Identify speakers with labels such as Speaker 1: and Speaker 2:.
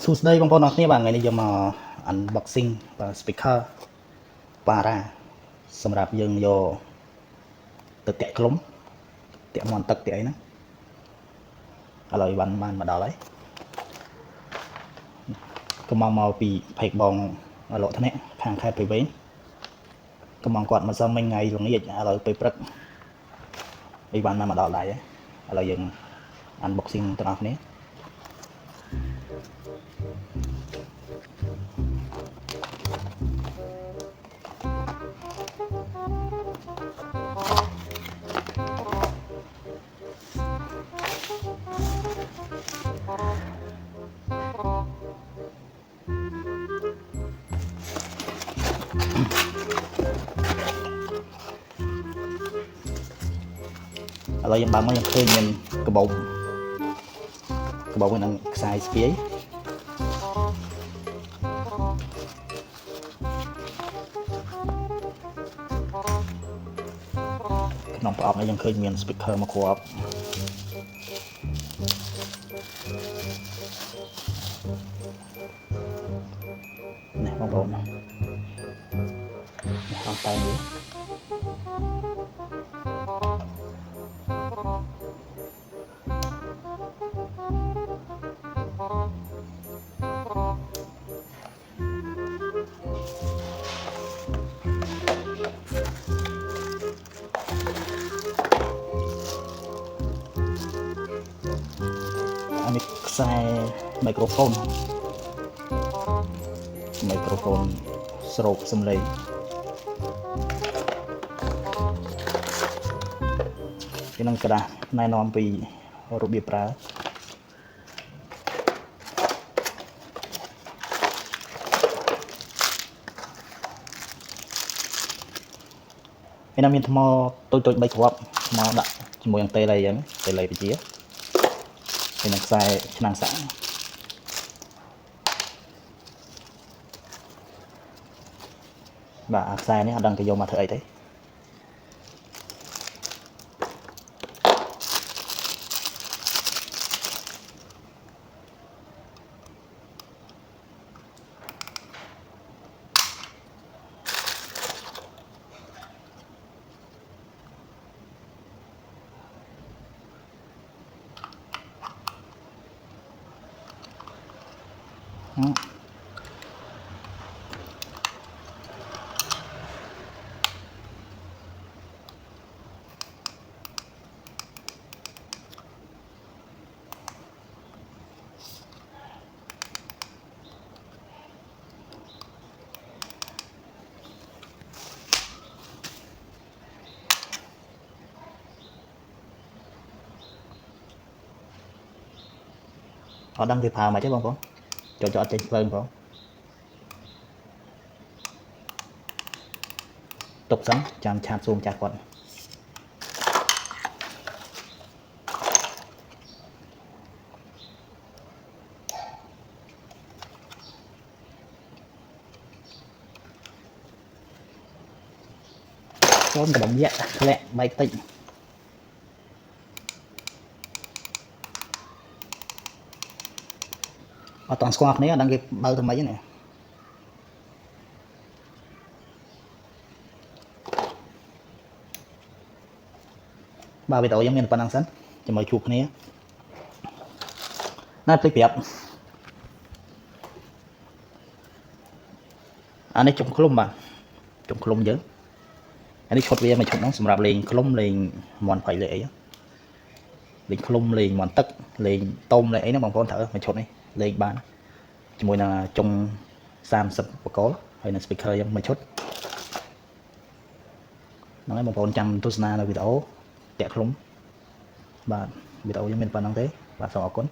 Speaker 1: សួស្តីបងប្អូនអរគ្នាបាទថ្ងៃនេះយកមក unboxing បាទ speaker Para សម្រាប់យើងយកទៅតាក់ក្លុំតាក់មាន់ទឹកតាក់អីហ្នឹងឥឡូវបានមកដល់ហើយកំងមកពីផេកបងលោកថ្នាក់ខាងខេត្តព្រៃវែងកំងគាត់មកសឹងមិញថ្ងៃល្ងាចឥឡូវពេលព្រឹកអីបានមកដល់ដៃហើយឥឡូវយើង unboxing ទាំងអស់គ្នាឥឡូវយើងបើកមកយើងឃើញមានកាបូបនឹងខ្សែស្ពាយក្នុងប្រអប់នេះយើងឃើញមាន speaker មកគ្រាប់នេះបងប្អូននេះអត់តែនេះអានេះខ្សែ microphone ស្រូបសំឡេងពីនឹងក្រាស់ណែនាំពីរបៀបប្រើឯណាមានថ្មតូច3គ្រាប់មកដាក់ជាមួយនឹងតេឡេអញ្ចឹងតេឡេវិជាហើយនឹងខ្សែឆ្នាំងសាក់បាទអាខ្សែនេះអត់ដឹងគេយកមកធ្វើអីទេអត់ដឹងគេប្រើមកទេបងប្អូនចូលអត់ចេញភ្លើងផងទុកសិនចាំឆាតស៊ូមចាស់គាត់ចូលកណ្ដុំយ៉ាក់ធ្លាក់បែកតិចអត់តន់ស្គាល់គ្នាអត់ដឹងគេបើទៅម៉េចណាបាទវីដេអូយើងមានប៉ុណ្ណឹងសិនជាមួយជួបគ្នាណាភ្លេចប្រាប់អានេះចុងឃ្លុំបាទចុងឃ្លុំយើងអានេះឈុតវាមួយឈុតហ្នឹងសម្រាប់លេងឃ្លុំលេងមន់ភ័យលេងអីលេងឃ្លុំលេងមន់ទឹកលេងតុំលេងអីហ្នឹងបងប្អូនត្រូវមួយឈុតនេះលេងបានជាមួយនឹងចុង30បកលហើយនឹង speaker យើងមួយឈុតហ្នឹងហើយបងប្អូនចាំទស្សនានៅវីដេអូតាក់ឃ្លុំបាទវីដេអូយើងមានប៉ុណ្ណឹងទេបាទសូមអរគុណ